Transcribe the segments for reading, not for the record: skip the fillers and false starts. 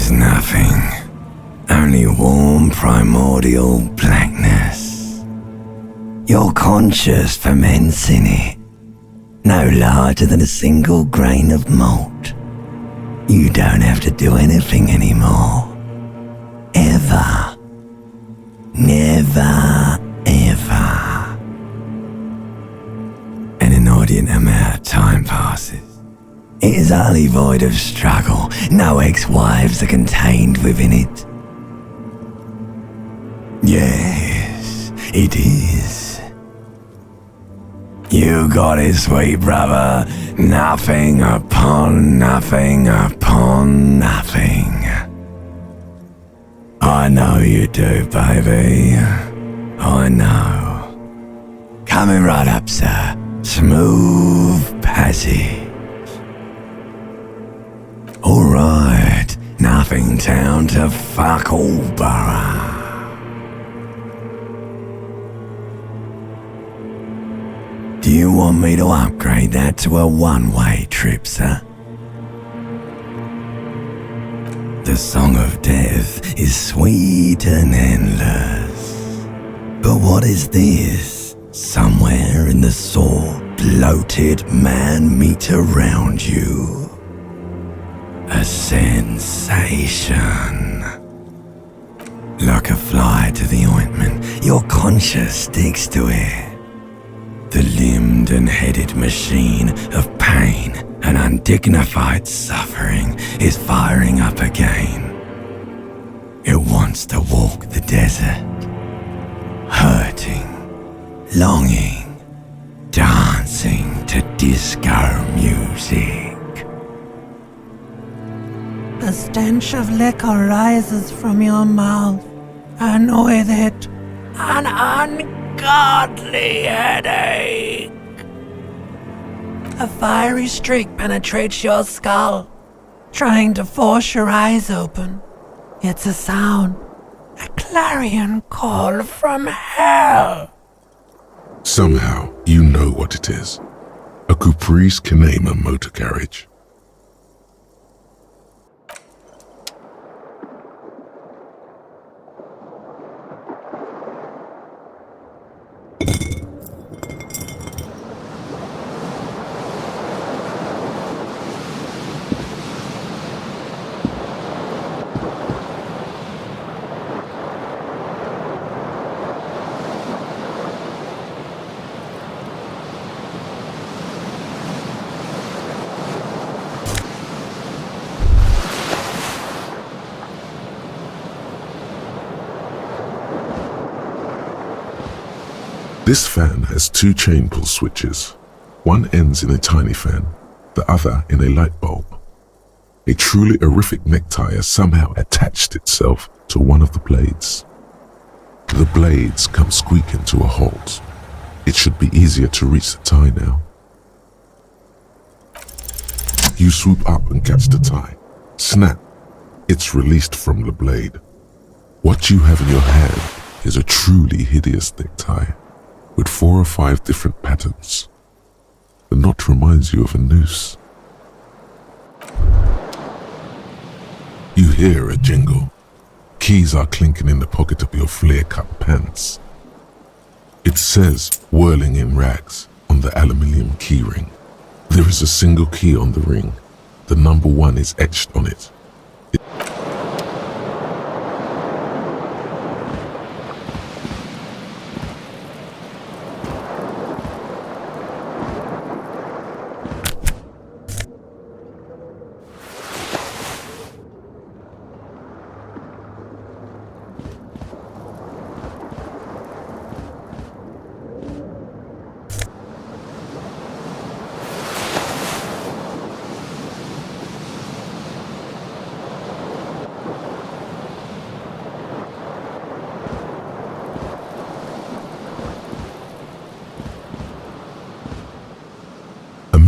is nothing. Only warm primordial blackness. You're conscious ferments in it. No larger than a single grain of malt. You don't have to do anything anymore. Ever. Never, ever. An inordinate amount of time passes. It is utterly void of struggle. No ex-wives are contained within it. Yes, it is. You got it, sweet brother. Nothing upon nothing upon nothing. I know you do, baby. I know. Coming right up, sir. Smooth passage. Alright, nothing town to fuck all borough. Do you want me to upgrade that to a one-way trip, sir? The song of death is sweet and endless. But what is this? Somewhere in the sore, bloated man meet around you. A sensation. Like a fly to the ointment, your conscience sticks to it. The limbed and headed machine of pain and undignified suffering is firing up again. It wants to walk the desert, hurting, longing, dancing to disco music. The stench of liquor rises from your mouth, and with it, an ungodly headache. A fiery streak penetrates your skull, trying to force your eyes open. It's a sound, a clarion call from hell. Somehow, you know what it is. A Caprice Canema motor carriage. This fan has two chain pull switches. One ends in a tiny fan, the other in a light bulb. A truly horrific necktie has somehow attached itself to one of the blades. The blades come squeaking to a halt. It should be easier to reach the tie now. You swoop up and catch the tie. Snap! It's released from the blade. What you have in your hand is a truly hideous necktie, with 4 or 5 different patterns. The knot reminds you of a noose. You hear a jingle. Keys are clinking in the pocket of your flare-cut pants. It says, whirling in rags, on the aluminium key ring. There is a single key on the ring. The number 1 is etched on it.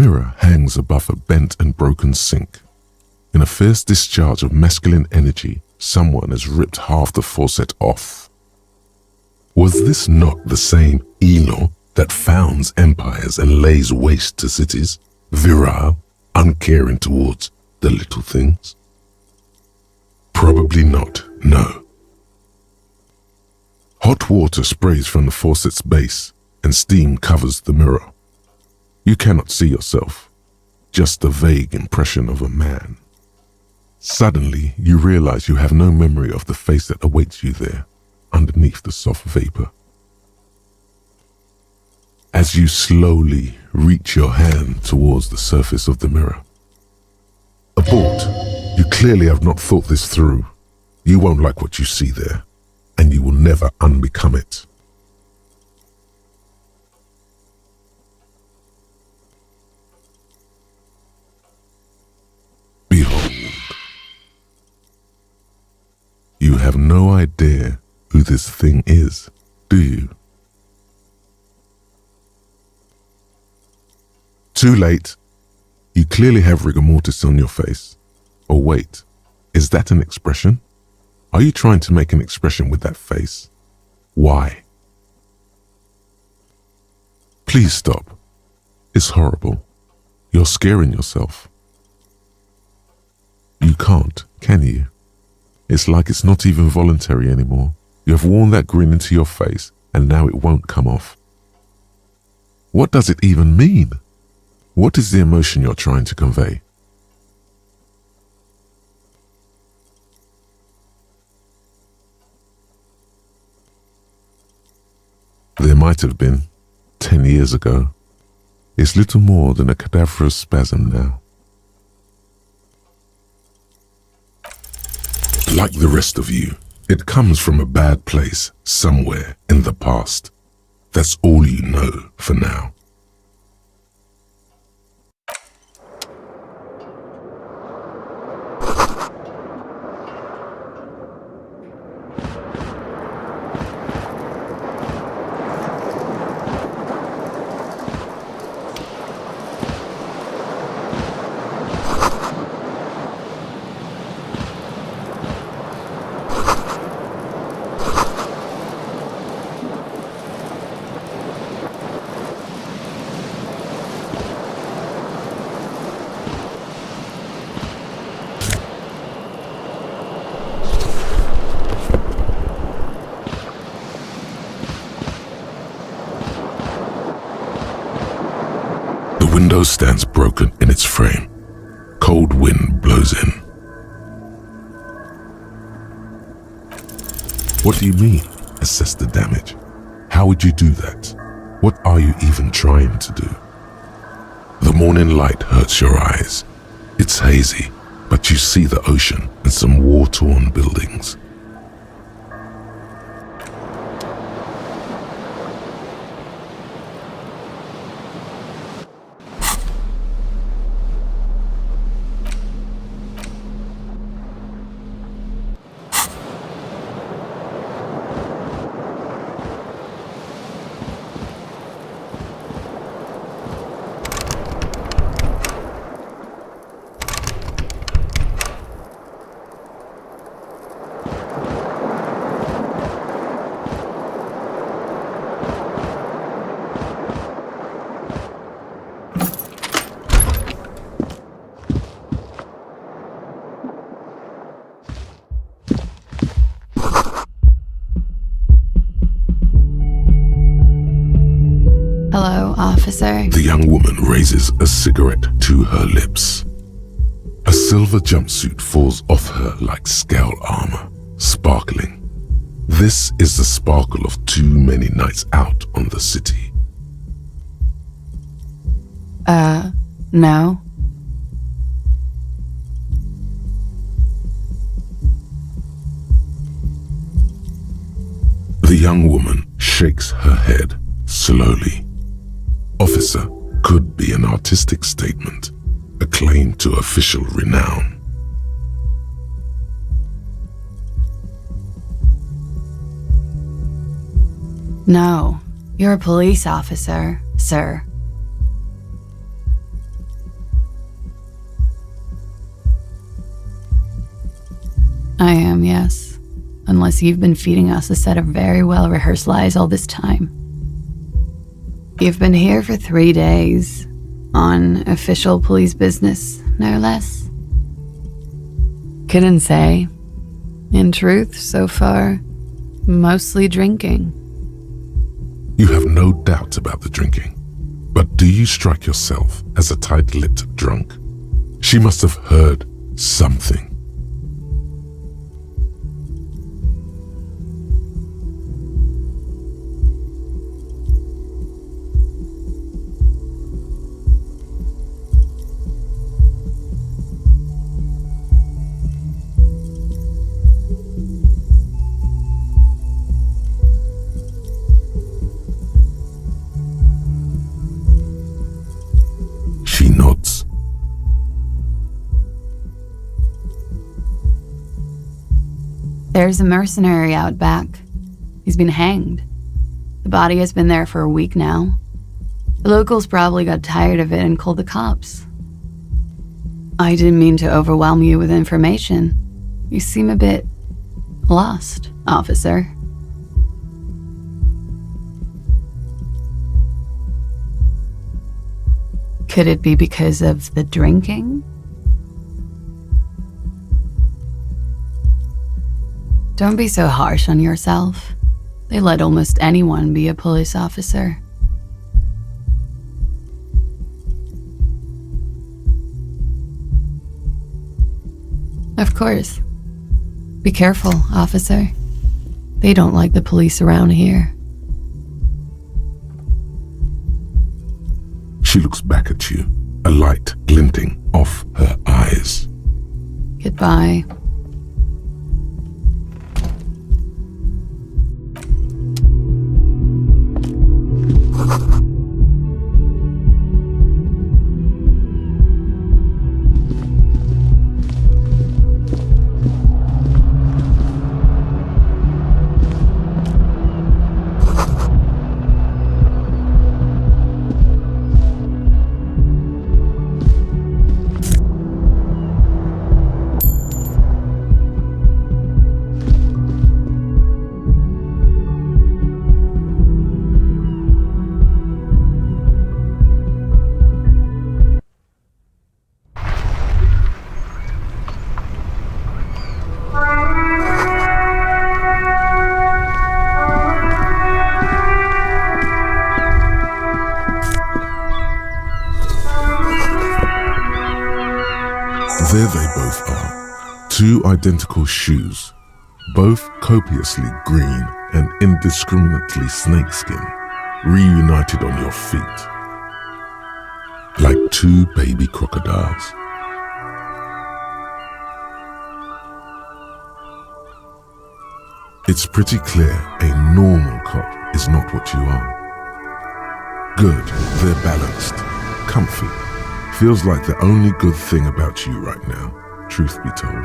Mirror hangs above a bent and broken sink. In a fierce discharge of masculine energy, someone has ripped half the faucet off. Was this not the same Elon that founds empires and lays waste to cities, virile, uncaring towards the little things? Probably not, no. Hot water sprays from the faucet's base and steam covers the mirror. You cannot see yourself, just a vague impression of a man. Suddenly, you realize you have no memory of the face that awaits you there, underneath the soft vapor. As you slowly reach your hand towards the surface of the mirror. Abort. You clearly have not thought this through. You won't like what you see there, and you will never unbecome it. Behold. You have no idea who this thing is, do you? Too late. You clearly have rigor mortis on your face. Oh wait, is that an expression? Are you trying to make an expression with that face? Why? Please stop. It's horrible. You're scaring yourself. You can't, can you? It's like it's not even voluntary anymore. You have worn that grin into your face and now it won't come off. What does it even mean? What is the emotion you're trying to convey? There might have been, 10 years ago. It's little more than a cadaverous spasm now. Like the rest of you, it comes from a bad place somewhere in the past. That's all you know for now. The window stands broken in its frame. Cold wind blows in. What do you mean, assess the damage? How would you do that? What are you even trying to do? The morning light hurts your eyes. It's hazy, but you see the ocean and some war-torn buildings. Hello, officer. The young woman raises a cigarette to her lips. A silver jumpsuit falls off her like scale armor, sparkling. This is the sparkle of too many nights out on the city. No. The young woman shakes her head slowly. Officer could be an artistic statement, a claim to official renown. No, you're a police officer, sir. I am, yes. Unless you've been feeding us a set of very well-rehearsed lies all this time. You've been here for 3 days, on official police business, no less. Couldn't say. In truth, so far, mostly drinking. You have no doubt about the drinking. But do you strike yourself as a tight-lipped drunk? She must have heard something. She nods. There's a mercenary out back. He's been hanged. The body has been there for a week now. The locals probably got tired of it and called the cops. I didn't mean to overwhelm you with information. You seem a bit lost, officer. Could it be because of the drinking? Don't be so harsh on yourself. They let almost anyone be a police officer. Of course. Be careful, officer. They don't like the police around here. She looks back at you, a light glinting off her eyes. Goodbye. There they both are, two identical shoes, both copiously green and indiscriminately snakeskin, reunited on your feet, like two baby crocodiles. It's pretty clear a normal cop is not what you are. Good, they're balanced, comfy. Feels like the only good thing about you right now, truth be told.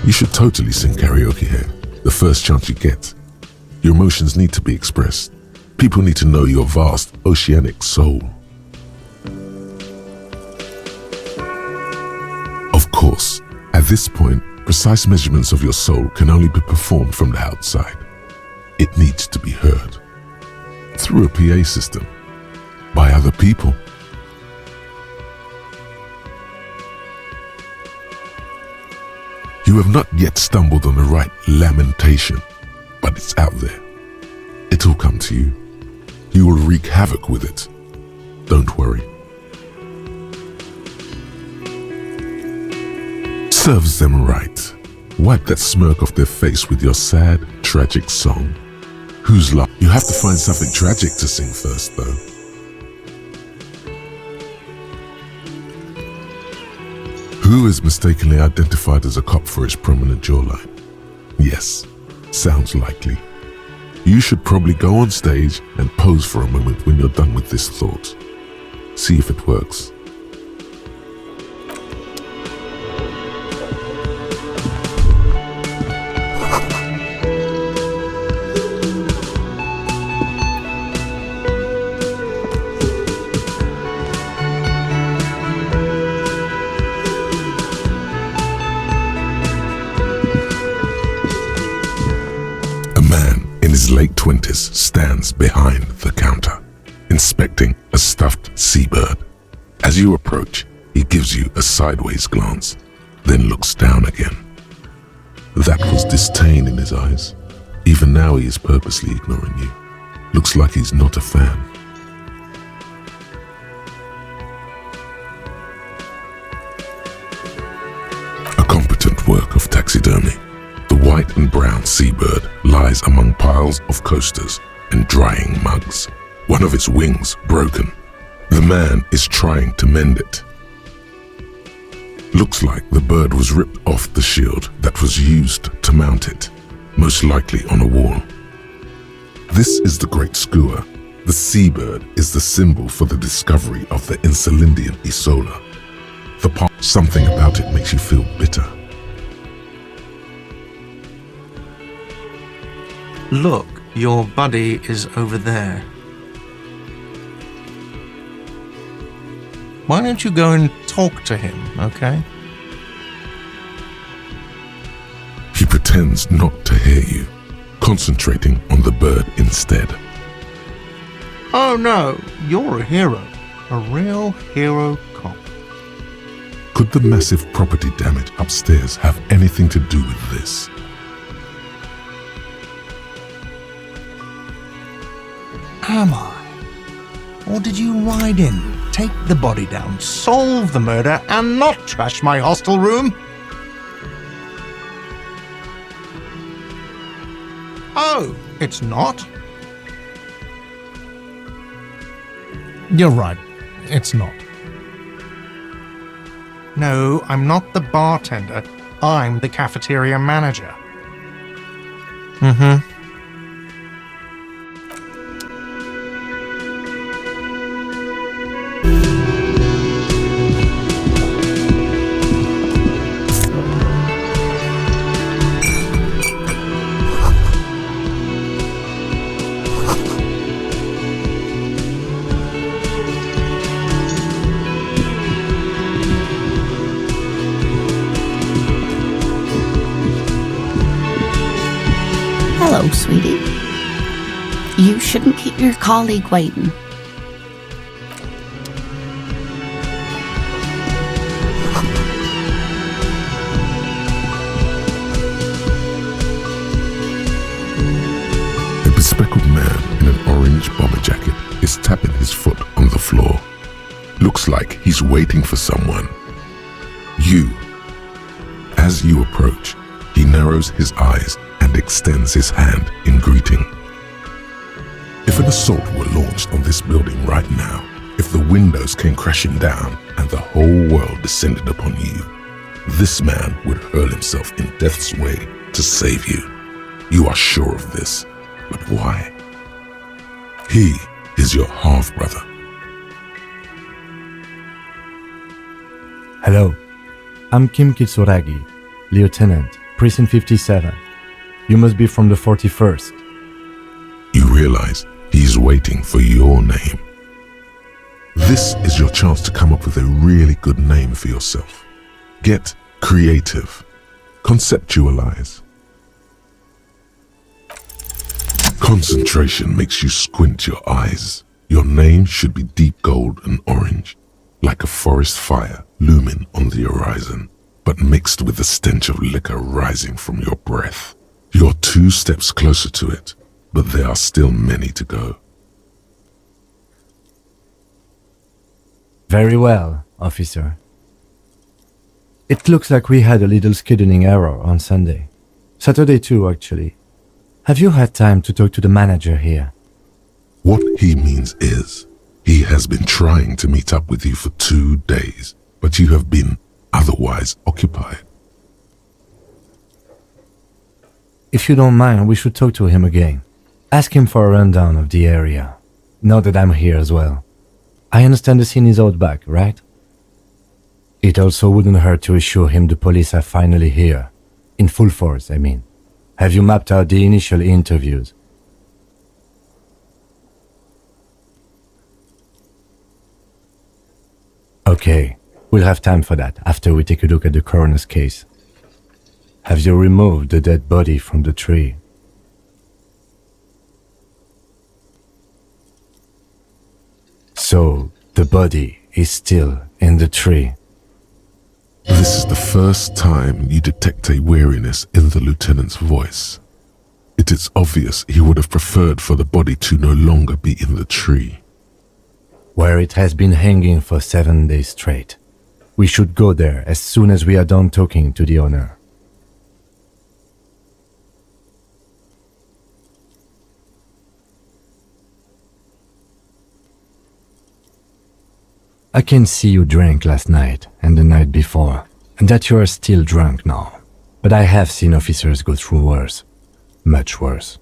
You should totally sing karaoke here, the first chance you get. Your emotions need to be expressed. People need to know your vast, oceanic soul. Of course, at this point, precise measurements of your soul can only be performed from the outside. It needs to be heard. Through a PA system. By other people. You have not yet stumbled on the right lamentation, but it's out there. It'll come to you. You will wreak havoc with it. Don't worry. Serves them right. Wipe that smirk off their face with your sad, tragic song. Whose luck? You have to find something tragic to sing first, though. Who is mistakenly identified as a cop for his prominent jawline? Yes, sounds likely. You should probably go on stage and pose for a moment when you're done with this thought. See if it works. Late 20s stands behind the counter, inspecting a stuffed seabird. As you approach, he gives you a sideways glance, then looks down again. That was disdain in his eyes. Even now he is purposely ignoring you. Looks like he's not a fan. A competent work of taxidermy. The white and brown seabird lies among piles of coasters and drying mugs, one of its wings broken. The man is trying to mend it. Looks like the bird was ripped off the shield that was used to mount it, most likely on a wall. This is the Great Skua. The seabird is the symbol for the discovery of the Insulindian Isola. Something about it makes you feel bitter. Look, your buddy is over there. Why don't you go and talk to him, okay? He pretends not to hear you, concentrating on the bird instead. Oh no, you're a hero. A real hero cop. Could the massive property damage upstairs have anything to do with this? Am I? Or did you ride in, take the body down, solve the murder, and not trash my hostel room? Oh, it's not? You're right, it's not. No, I'm not the bartender. I'm the cafeteria manager. Mm-hmm. Hello, sweetie. You shouldn't keep your colleague waiting. A bespectacled man in an orange bomber jacket is tapping his foot on the floor. Looks like he's waiting for someone. You. As you approach, he narrows his eyes and extends his hand in greeting. If an assault were launched on this building right now, if the windows came crashing down and the whole world descended upon you, this man would hurl himself in death's way to save you. You are sure of this, but why? He is your half-brother. Hello, I'm Kim Kitsuragi, Lieutenant, Precinct 57. You must be from the 41st. You realize he's waiting for your name. This is your chance to come up with a really good name for yourself. Get creative. Conceptualize. Concentration makes you squint your eyes. Your name should be deep gold and orange, like a forest fire looming on the horizon, but mixed with the stench of liquor rising from your breath. You're 2 steps closer to it, but there are still many to go. Very well, officer. It looks like we had a little scheduling error on Sunday. Saturday too, actually. Have you had time to talk to the manager here? What he means is, he has been trying to meet up with you for 2 days, but you have been otherwise occupied. If you don't mind, we should talk to him again. Ask him for a rundown of the area. Now that I'm here as well. I understand the scene is out back, right? It also wouldn't hurt to assure him the police are finally here. In full force, I mean. Have you mapped out the initial interviews? Okay, we'll have time for that after we take a look at the coroner's case. Have you removed the dead body from the tree? So, the body is still in the tree. This is the first time you detect a weariness in the lieutenant's voice. It is obvious he would have preferred for the body to no longer be in the tree. Where it has been hanging for 7 days straight. We should go there as soon as we are done talking to the owner. I can see you drank last night and the night before, and that you are still drunk now. But I have seen officers go through worse. Much worse.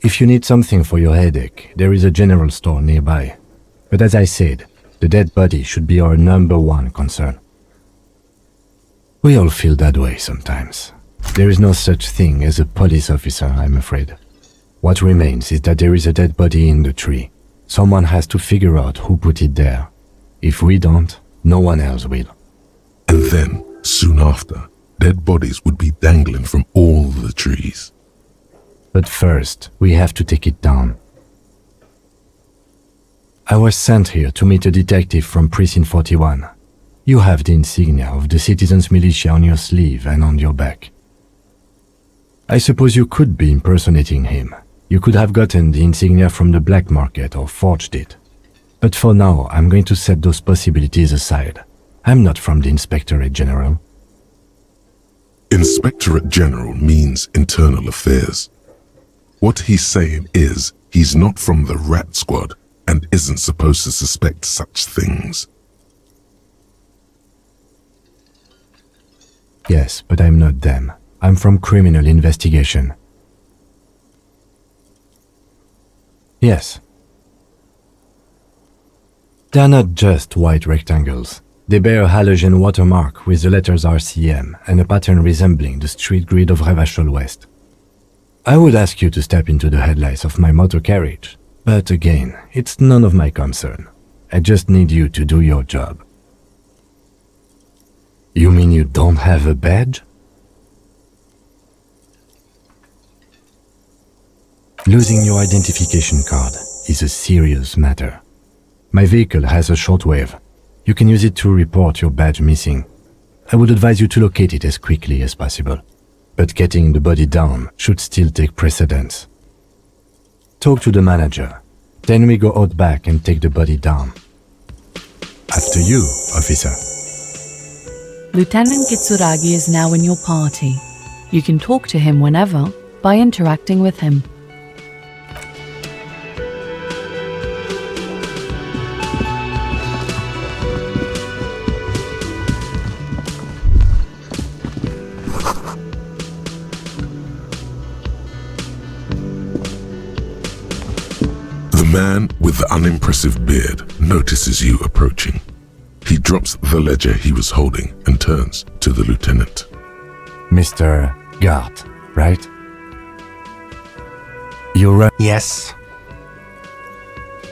If you need something for your headache, there is a general store nearby. But as I said, the dead body should be our #1 concern. We all feel that way sometimes. There is no such thing as a police officer, I'm afraid. What remains is that there is a dead body in the tree. Someone has to figure out who put it there. If we don't, no one else will. And then, soon after, dead bodies would be dangling from all the trees. But first, we have to take it down. I was sent here to meet a detective from Precinct 41. You have the insignia of the Citizens Militia on your sleeve and on your back. I suppose you could be impersonating him. You could have gotten the insignia from the black market or forged it. But for now, I'm going to set those possibilities aside. I'm not from the Inspectorate General. Inspectorate General means internal affairs. What he's saying is, he's not from the rat squad and isn't supposed to suspect such things. Yes, but I'm not them. I'm from criminal investigation. Yes. They're not just white rectangles. They bear a halogen watermark with the letters RCM and a pattern resembling the street grid of Revachol West. I would ask you to step into the headlights of my motor carriage, but again, it's none of my concern. I just need you to do your job. You mean you don't have a badge? Losing your identification card is a serious matter. My vehicle has a shortwave. You can use it to report your badge missing. I would advise you to locate it as quickly as possible. But getting the body down should still take precedence. Talk to the manager. Then we go out back and take the body down. After you, officer. Lieutenant Kitsuragi is now in your party. You can talk to him whenever by interacting with him. The man with the unimpressive beard notices you approaching. He drops the ledger he was holding and turns to the lieutenant. Mr. Gart, right? You're right. Yes.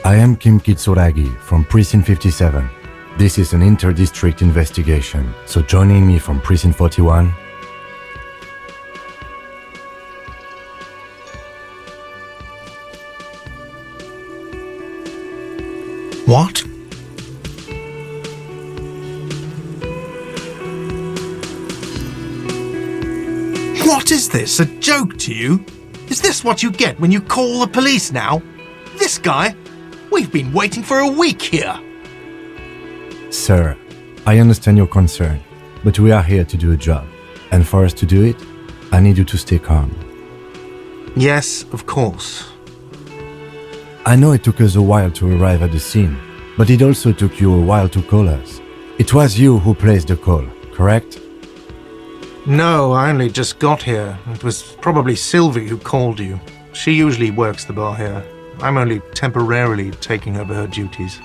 I am Kim Kitsuragi from Precinct 57. This is an inter-district investigation, so joining me from Precinct 41. What? What is this? A joke to you? Is this what you get when you call the police now? This guy? We've been waiting for a week here. Sir, I understand your concern, but we are here to do a job. And for us to do it, I need you to stay calm. Yes, of course. I know it took us a while to arrive at the scene, but it also took you a while to call us. It was you who placed the call, correct? No, I only just got here. It was probably Sylvie who called you. She usually works the bar here. I'm only temporarily taking over her duties.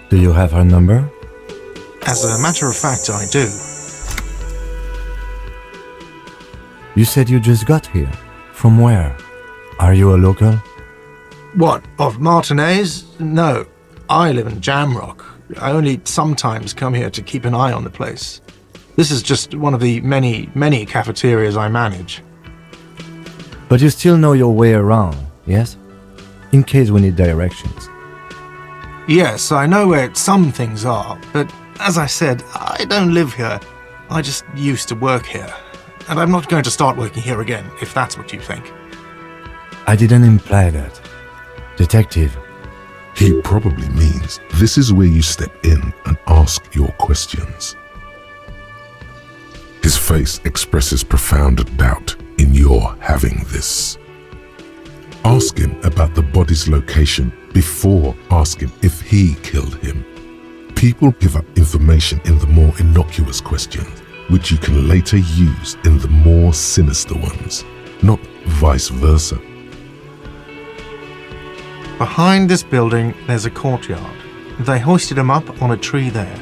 Do you have her number? As a matter of fact, I do. You said you just got here. From where? Are you a local? What, of Martinez? No, I live in Jamrock. I only sometimes come here to keep an eye on the place. This is just one of the many cafeterias I manage. But you still know your way around, yes? In case we need directions. Yes, I know where some things are, but as I said, I don't live here. I just used to work here. And I'm not going to start working here again, if that's what you think. I didn't imply that. Detective. He probably means this is where you step in and ask your questions. His face expresses profound doubt in your having this. Ask him about the body's location before asking if he killed him. People give up information in the more innocuous questions, which you can later use in the more sinister ones, not vice versa. Behind this building, there's a courtyard. They hoisted him up on a tree there.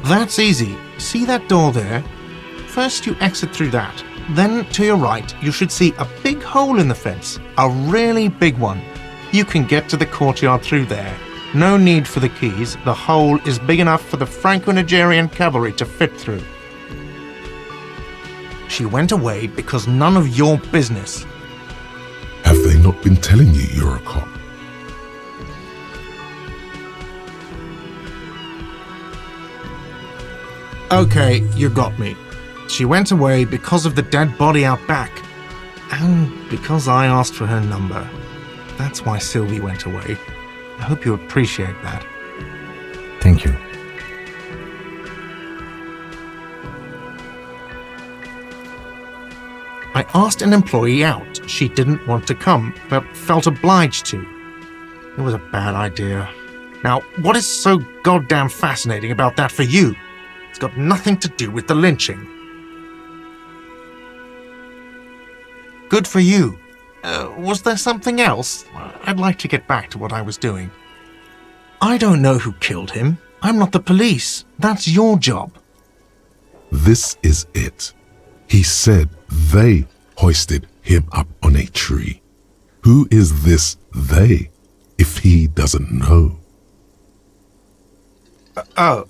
That's easy. See that door there? First you exit through that. Then to your right, you should see a big hole in the fence. A really big one. You can get to the courtyard through there. No need for the keys. The hole is big enough for the Franco-Nigerian cavalry to fit through. She went away because none of your business. Have they not been telling you you're a cop? Okay, you got me. She went away because of the dead body out back. And because I asked for her number. That's why Sylvie went away. I hope you appreciate that. Thank you. I asked an employee out. She didn't want to come, but felt obliged to. It was a bad idea. Now, what is so goddamn fascinating about that for you? It's got nothing to do with the lynching. Good for you. Was there something else? I'd like to get back to what I was doing. I don't know who killed him. I'm not the police. That's your job. This is it. He said they hoisted him up on a tree. Who is this they, if he doesn't know? Oh,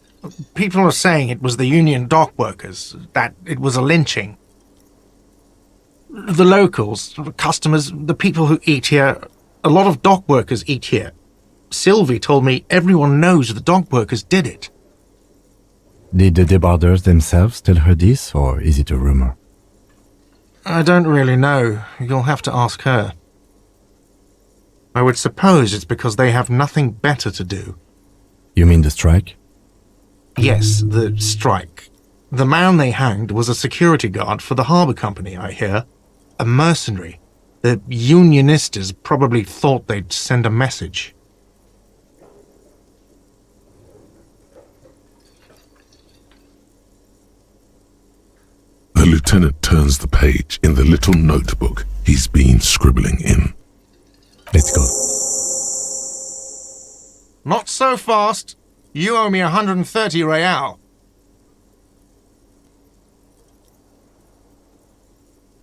people are saying it was the union dock workers, that it was a lynching. The locals, the customers, the people who eat here, a lot of dock workers eat here. Sylvie told me everyone knows the dock workers did it. Did the debarders themselves tell her this, or is it a rumor? I don't really know. You'll have to ask her. I would suppose it's because they have nothing better to do. You mean the strike? Yes, the strike. The man they hanged was a security guard for the harbour company, I hear. A mercenary. The unionistas probably thought they'd send a message. The lieutenant turns the page in the little notebook he's been scribbling in. Let's go. Not so fast. You owe me 130 real.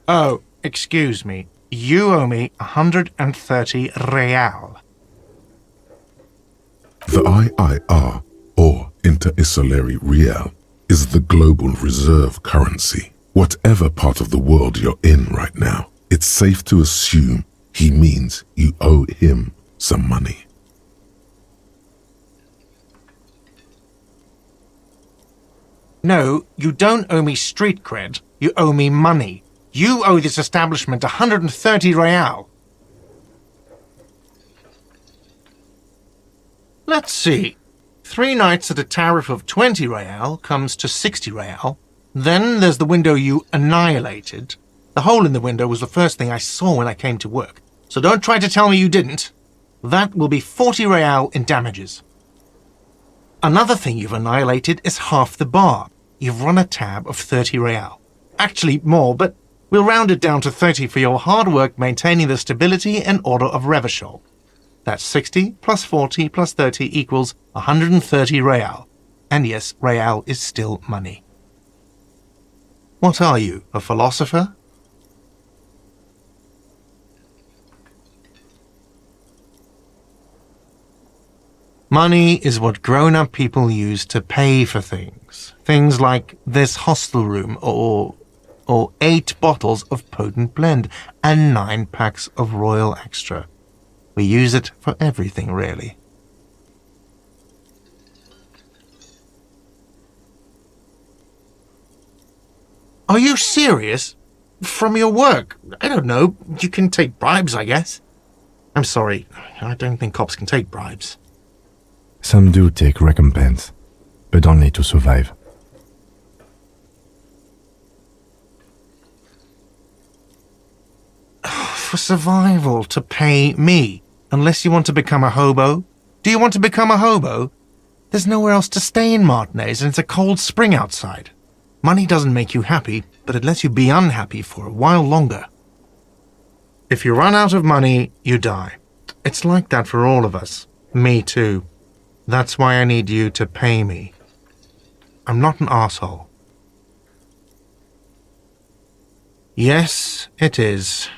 Oh, excuse me. You owe me 130 real. The IIR, or Inter-Isolary Real, is the global reserve currency. Whatever part of the world you're in right now, it's safe to assume he means you owe him some money. No, you don't owe me street cred. You owe me money. You owe this establishment 130 real. Let's see. 3 nights at a tariff of 20 real comes to 60 real. Then there's the window you annihilated. The hole in the window was the first thing I saw when I came to work. So don't try to tell me you didn't. That will be 40 real in damages. Another thing you've annihilated is half the bar. You've run a tab of 30 real. Actually more, but we'll round it down to 30 for your hard work maintaining the stability and order of Revachol. That's 60 plus 40 plus 30 equals 130 real. And yes, real is still money. What are you, a philosopher? Money is what grown-up people use to pay for things. Things like this hostel room or 8 bottles of potent blend and 9 packs of Royal Extra. We use it for everything, really. Are you serious? From your work? I don't know. You can take bribes, I guess. I'm sorry. I don't think cops can take bribes. Some do take recompense, but only to survive. For survival, to pay me. Unless you want to become a hobo. Do you want to become a hobo? There's nowhere else to stay in Martinez and it's a cold spring outside. Money doesn't make you happy, but it lets you be unhappy for a while longer. If you run out of money, you die. It's like that for all of us. Me too. That's why I need you to pay me. I'm not an asshole. Yes, it is.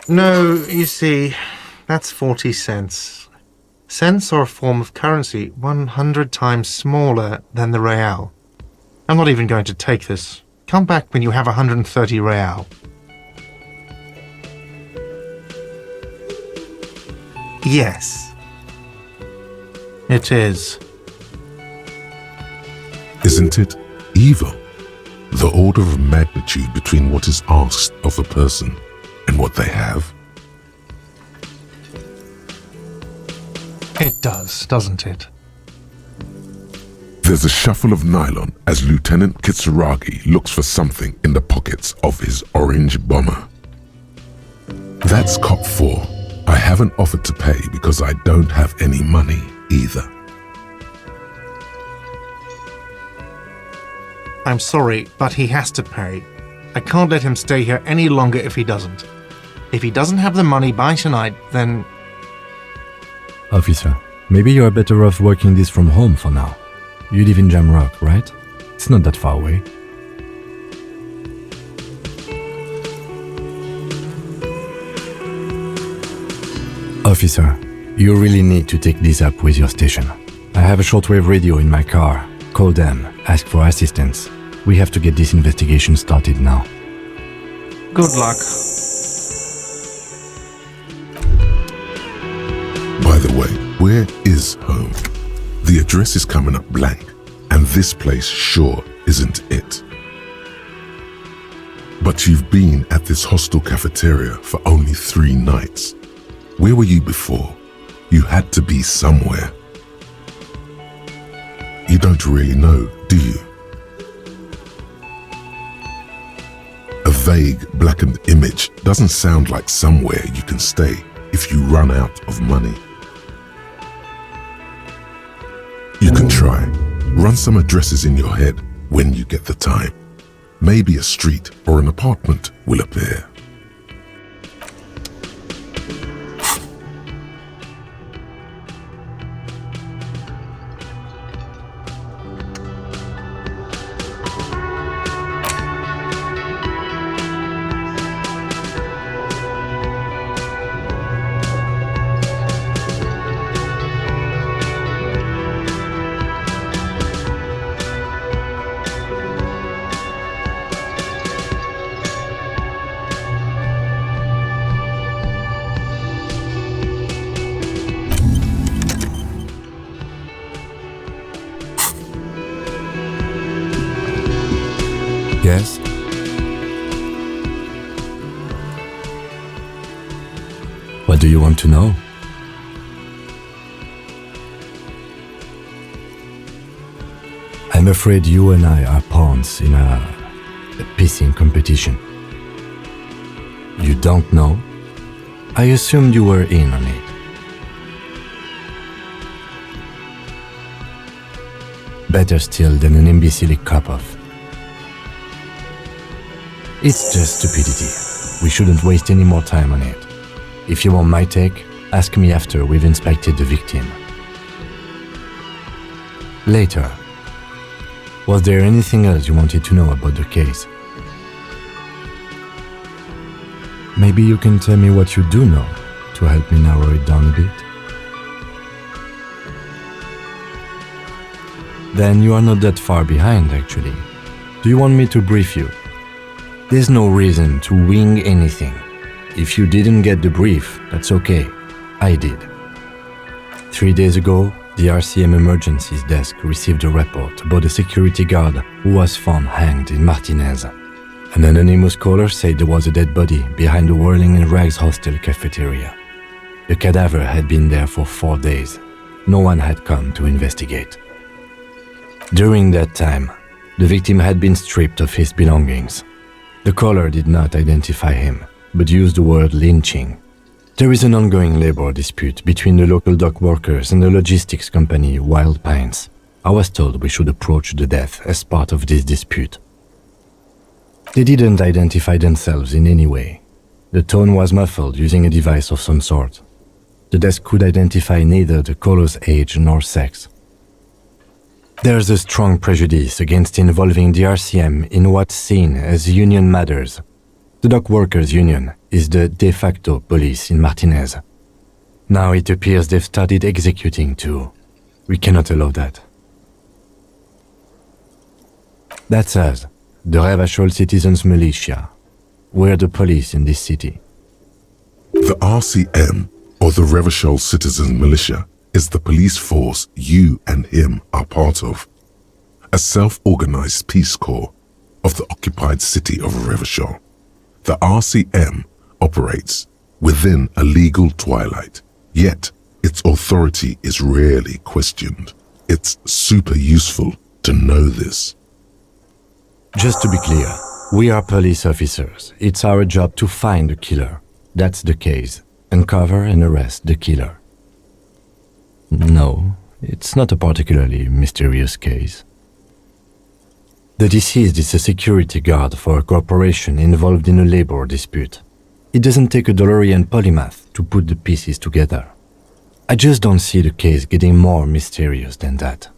No, you see, that's 40 cents. Cents are a form of currency 100 times smaller than the real. I'm not even going to take this. Come back when you have 130 real. Yes. It is. Isn't it evil? The order of magnitude between what is asked of a person and what they have? It does, doesn't it? There's a shuffle of nylon as Lieutenant Kitsuragi looks for something in the pockets of his orange bomber. That's cop 4. I haven't offered to pay because I don't have any money either. I'm sorry, but he has to pay. I can't let him stay here any longer if he doesn't. If he doesn't have the money by tonight, then... Officer, maybe you are better off working this from home for now. You live in Jamrock, right? It's not that far away. Officer, you really need to take this up with your station. I have a shortwave radio in my car. Call them, ask for assistance. We have to get this investigation started now. Good luck. By the way, where is home? The address is coming up blank, and this place sure isn't it. But you've been at this hostel cafeteria for only 3 nights. Where were you before? You had to be somewhere. You don't really know, do you? A vague, blackened image doesn't sound like somewhere you can stay if you run out of money. You can try. Run some addresses in your head when you get the time. Maybe a street or an apartment will appear. What do you want to know? I'm afraid you and I are pawns in a pissing competition. You don't know? I assumed you were in on it. Better still than an imbecilic cop-off. It's just stupidity. We shouldn't waste any more time on it. If you want my take, ask me after we've inspected the victim. Later. Was there anything else you wanted to know about the case? Maybe you can tell me what you do know to help me narrow it down a bit. Then you are not that far behind, actually. Do you want me to brief you? There's no reason to wing anything. If you didn't get the brief, that's okay. I did. 3 days ago, the RCM Emergencies Desk received a report about a security guard who was found hanged in Martinez. An anonymous caller said there was a dead body behind the Whirling in Rags hostel cafeteria. The cadaver had been there for 4 days. No one had come to investigate. During that time, the victim had been stripped of his belongings. The caller did not identify him, but used the word lynching. There is an ongoing labor dispute between the local dock workers and the logistics company Wild Pines. I was told we should approach the death as part of this dispute. They didn't identify themselves in any way. The tone was muffled using a device of some sort. The desk could identify neither the caller's age nor sex. There's a strong prejudice against involving the RCM in what's seen as union matters. The dock workers' union is the de facto police in Martinez. Now it appears they've started executing too. We cannot allow that. That's us, the Revachol Citizens Militia. We're the police in this city. The RCM, or the Revachol Citizens Militia, is the police force you and him are part of. A self-organized peace corps of the occupied city of Revachol. The RCM operates within a legal twilight, yet its authority is rarely questioned. It's super useful to know this. Just to be clear, we are police officers. It's our job to find the killer. That's the case. Uncover and arrest the killer. No, it's not a particularly mysterious case. The deceased is a security guard for a corporation involved in a labor dispute. It doesn't take a DeLorean polymath to put the pieces together. I just don't see the case getting more mysterious than that.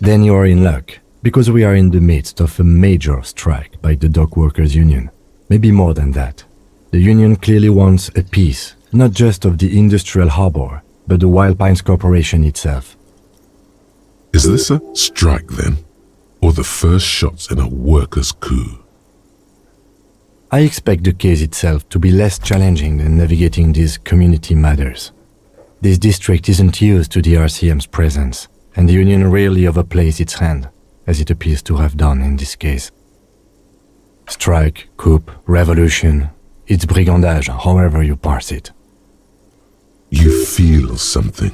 Then you are in luck, because we are in the midst of a major strike by the dock workers' union. Maybe more than that. The union clearly wants a piece, not just of the industrial harbor, but the Wild Pines Corporation itself. Is this a strike then? Or the first shots in a workers' coup? I expect the case itself to be less challenging than navigating these community matters. This district isn't used to the RCM's presence, and the union rarely overplays its hand, as it appears to have done in this case. Strike, coup, revolution, it's brigandage, however you parse it. You feel something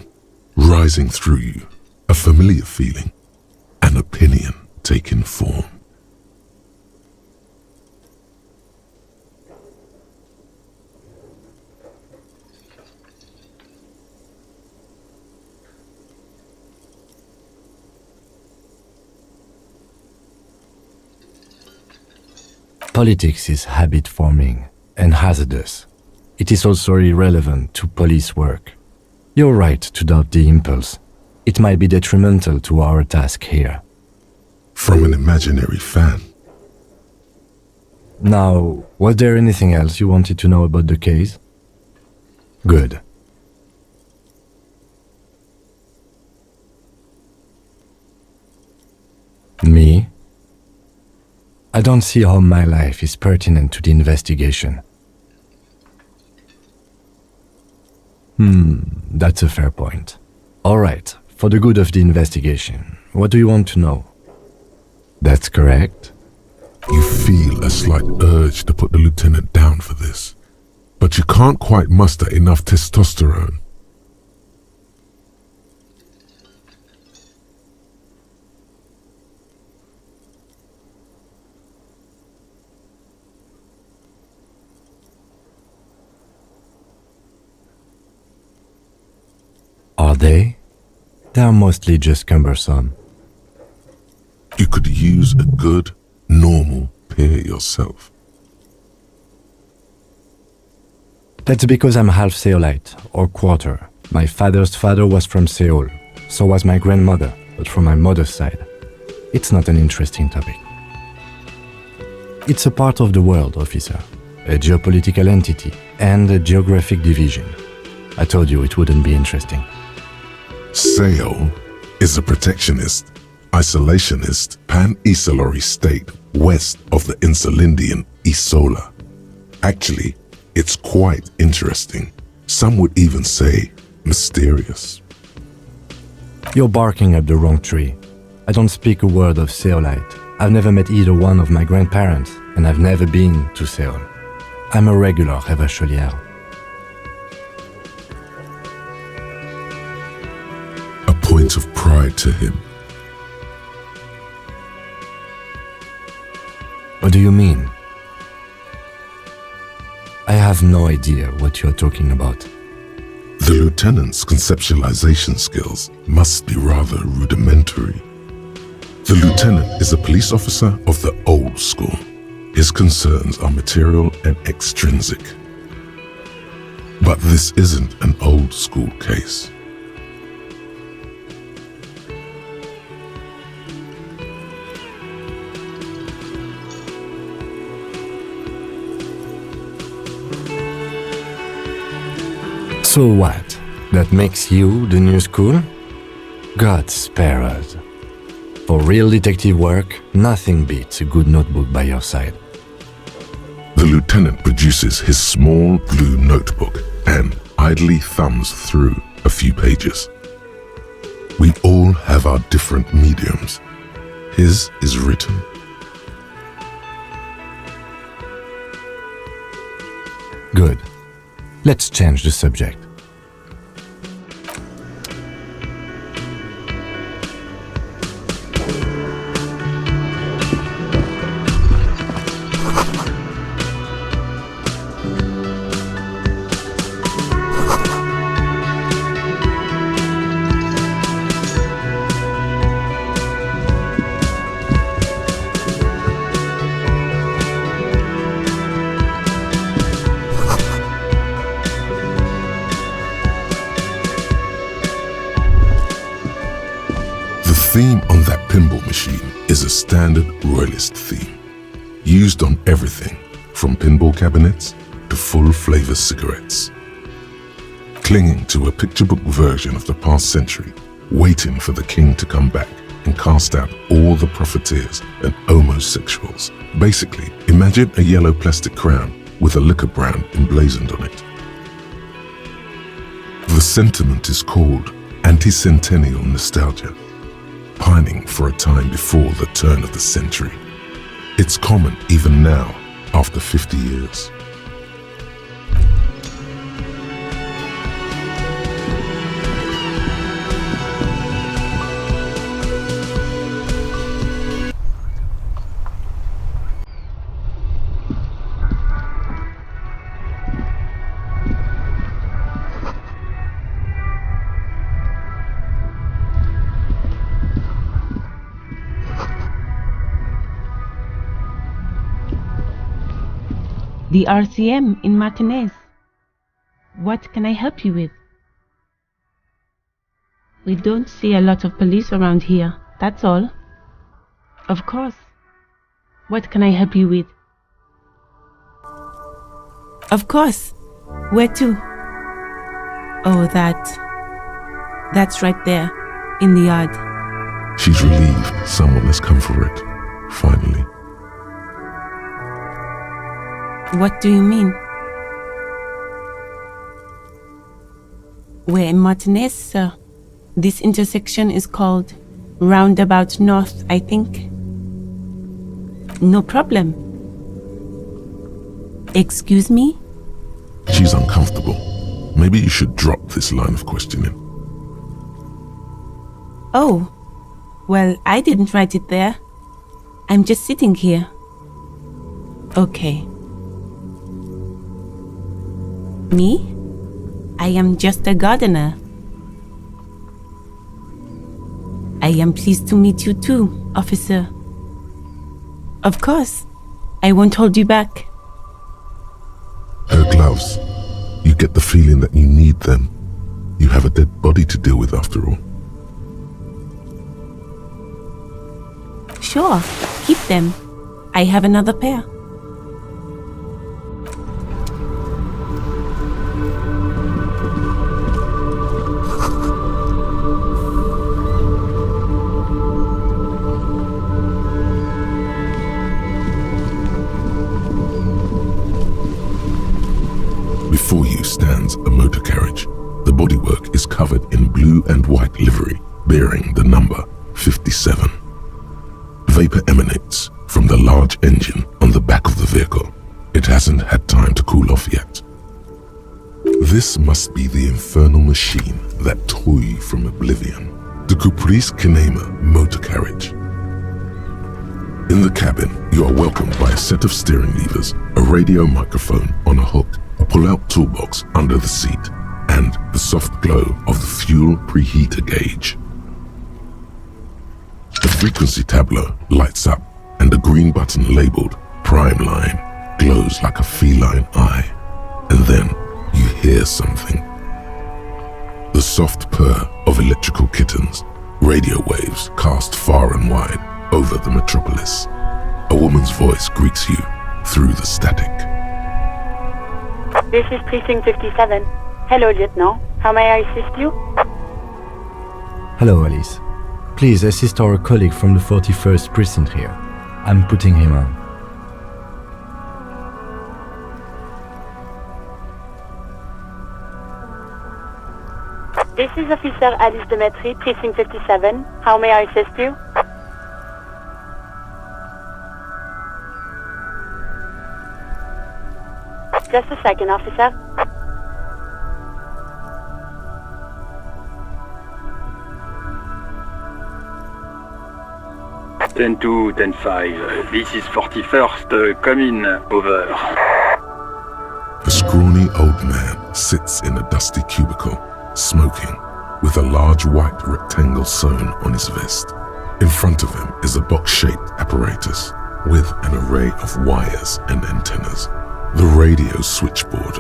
rising through you, a familiar feeling, an opinion taking form. Politics is habit-forming and hazardous. It is also irrelevant to police work. You're right to doubt the impulse. It might be detrimental to our task here. From an imaginary fan. Now, was there anything else you wanted to know about the case? Good. Me? I don't see how my life is pertinent to the investigation. That's a fair point. All right, for the good of the investigation, what do you want to know? That's correct. You feel a slight urge to put the lieutenant down for this, but you can't quite muster enough testosterone. Are they? They are mostly just cumbersome. You could use a good, normal peer yourself. That's because I'm half Seolite, or quarter. My father's father was from Seoul, so was my grandmother, but from my mother's side. It's not an interesting topic. It's a part of the world, officer. A geopolitical entity and a geographic division. I told you it wouldn't be interesting. Seoul is a protectionist, isolationist, pan-Isolari state west of the Insulindian Isola. Actually, it's quite interesting. Some would even say mysterious. You're barking up the wrong tree. I don't speak a word of Seolite. I've never met either one of my grandparents, and I've never been to Seoul. I'm a regular Revacholière. A point of pride to him. What do you mean? I have no idea what you're talking about. The lieutenant's conceptualization skills must be rather rudimentary. The lieutenant is a police officer of the old school. His concerns are material and extrinsic. But this isn't an old school case. So what? That makes you the new school? God spare us. For real detective work, nothing beats a good notebook by your side. The lieutenant produces his small blue notebook and idly thumbs through a few pages. We all have our different mediums. His is written. Good. Let's change the subject. The theme on that pinball machine is a standard royalist theme, used on everything from pinball cabinets to full-flavor cigarettes. Clinging to a picture book version of the past century, waiting for the king to come back and cast out all the profiteers and homosexuals. Basically, imagine a yellow plastic crown with a liquor brand emblazoned on it. The sentiment is called anti-centennial nostalgia, pining for a time before the turn of the century. It's common even now, after 50 years. The RCM in Martinez. What can I help you with? We don't see a lot of police around here, that's all. Of course. What can I help you with? Of course. Where to? Oh, that's right there, in the yard. She's relieved someone has come for it, finally. What do you mean? We're in Martinez, sir. This intersection is called Roundabout North, I think. No problem. Excuse me? She's uncomfortable. Maybe you should drop this line of questioning. Oh, well, I didn't write it there. I'm just sitting here. Okay. Me? I am just a gardener. I am pleased to meet you too, officer. Of course. I won't hold you back. Her gloves. You get the feeling that you need them. You have a dead body to deal with after all. Sure, keep them. I have another pair. Before you stands a motor carriage. The bodywork is covered in blue and white livery, bearing the number 57. Vapor emanates from the large engine on the back of the vehicle. It hasn't had time to cool off yet. This must be the infernal machine that tore you from oblivion. The Caprice Kinema motor carriage. In the cabin, you are welcomed by a set of steering levers, a radio microphone on a hook, a pull-out toolbox under the seat, and the soft glow of the fuel preheater gauge. The frequency tableau lights up, and a green button labeled Prime Line glows like a feline eye. And then you hear something. The soft purr of electrical kittens, radio waves cast far and wide over the metropolis. A woman's voice greets you through the static. This is Precinct 57. Hello, Lieutenant. How may I assist you? Hello, Alice. Please assist our colleague from the 41st precinct here. I'm putting him on. This is Officer Alice Demetri, Precinct 57. How may I assist you? Just a second, officer. Ten 2, 10 5. This is 41st. Come in. Over. A scrawny old man sits in a dusty cubicle, smoking, with a large white rectangle sewn on his vest. In front of him is a box-shaped apparatus with an array of wires and antennas. The radio switchboard.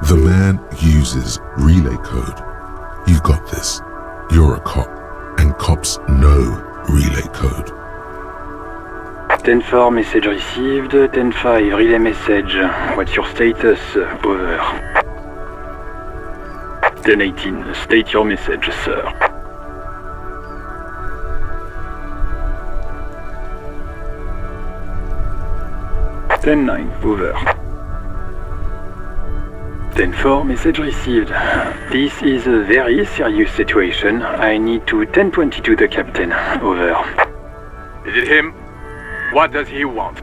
The man uses relay code. You got this. You're a cop, and cops know relay code. 10-4, message received. 10-5, relay message. What's your status? Over. 10-18, state your message, sir. 10-9, over. 10-4, message received. This is a very serious situation. I need to 10-22 the captain. Over. Is it him? What does he want?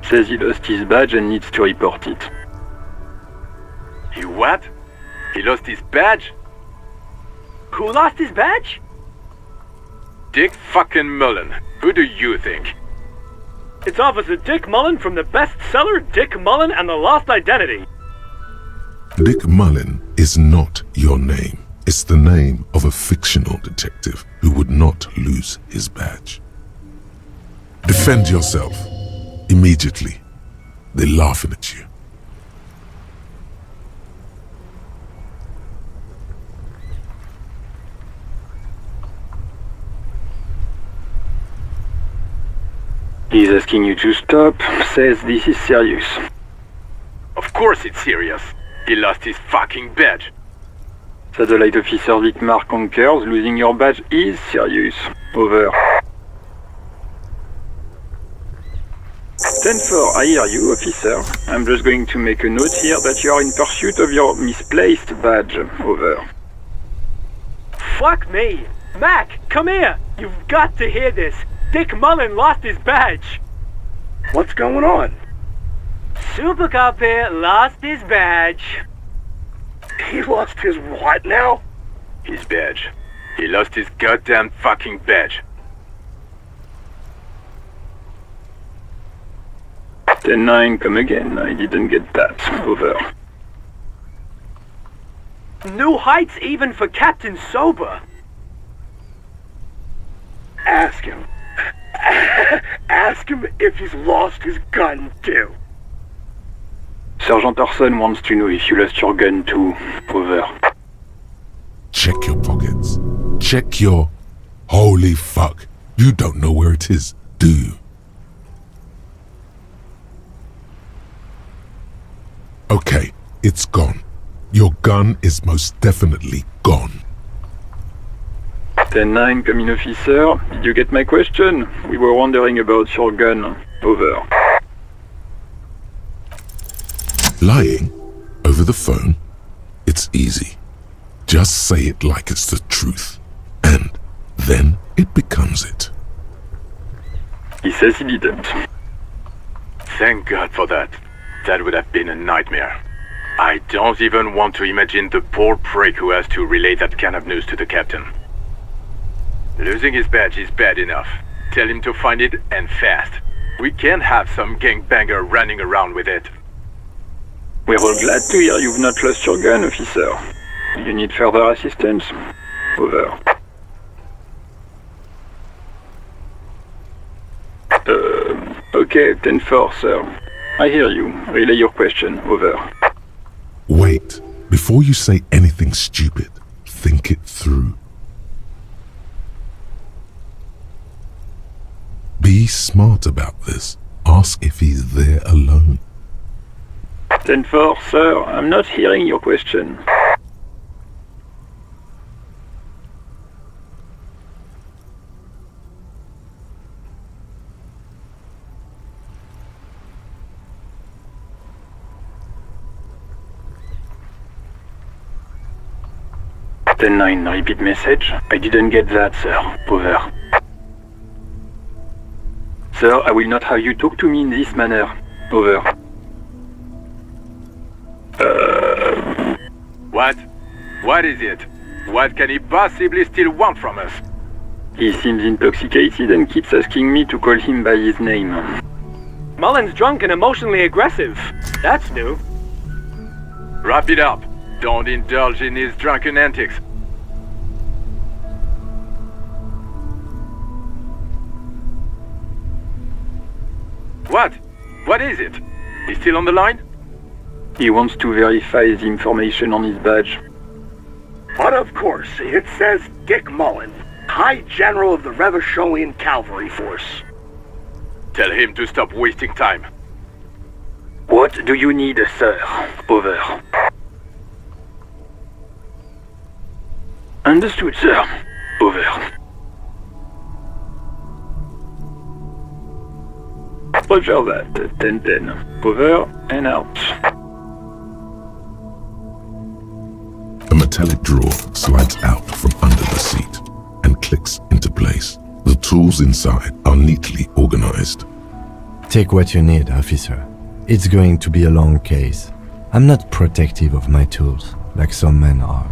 Says he lost his badge and needs to report it. He what? He lost his badge? Who lost his badge? Dick fucking Mullen. Who do you think? It's Officer Dick Mullen from the bestseller Dick Mullen and the Lost Identity. Dick Mullen is not your name. It's the name of a fictional detective who would not lose his badge. Defend yourself. Immediately. They're laughing at you. He's asking you to stop, says this is serious. Of course it's serious. He lost his fucking badge. Satellite Officer Dietmar concurs, losing your badge is serious. Over. 10-4, I hear you, officer. I'm just going to make a note here that you are in pursuit of your misplaced badge. Over. Fuck me! Mac, come here! You've got to hear this! Dick Mullen lost his badge. What's going on? Super Cop here lost his badge. He lost his what now? His badge. He lost his goddamn fucking badge. 10-9, come again. I didn't get that. Over. New heights even for Captain Sober. Ask him. Ask him if he's lost his gun too. Sergeant Orson wants to know if you lost your gun too. Over. Check your pockets. Check your... Holy fuck. You don't know where it is, do you? Okay, it's gone. Your gun is most definitely gone. 10-9, come in, officer. Did you get my question? We were wondering about your gun. Over. Lying over the phone? It's easy. Just say it like it's the truth. And then it becomes it. He says he didn't. Thank God for that. That would have been a nightmare. I don't even want to imagine the poor prick who has to relay that kind of news to the captain. Losing his badge is bad enough. Tell him to find it, and fast. We can't have some gangbanger running around with it. We're all glad to hear you've not lost your gun, officer. You need further assistance? Over. Okay, 10-4, sir. I hear you. Relay your question. Over. Wait. Before you say anything stupid, think it through. Be smart about this. Ask if he's there alone. 10-4, sir. I'm not hearing your question. Ten-9, repeat message. I didn't get that, sir. Over. Sir, I will not have you talk to me in this manner. Over. What? What is it? What can he possibly still want from us? He seems intoxicated and keeps asking me to call him by his name. Mullen's drunk and emotionally aggressive. That's new. Wrap it up. Don't indulge in his drunken antics. What? What is it? He's still on the line? He wants to verify the information on his badge. But of course, it says Dick Mullen, High General of the Revacholian Cavalry Force. Tell him to stop wasting time. What do you need, sir? Over. Understood, sir. Over. Roger that. 10-10. Over and out. A metallic drawer slides out from under the seat and clicks into place. The tools inside are neatly organized. Take what you need, officer. It's going to be a long case. I'm not protective of my tools, like some men are.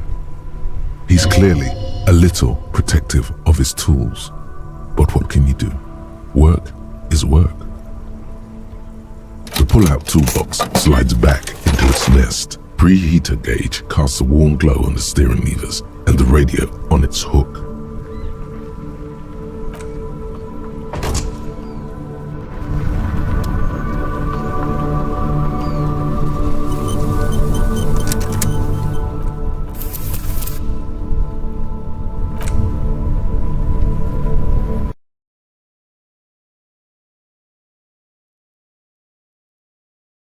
He's clearly a little protective of his tools. But what can you do? Work is work. The pull-out toolbox slides back into its nest. Preheater gauge casts a warm glow on the steering levers and the radio on its hook.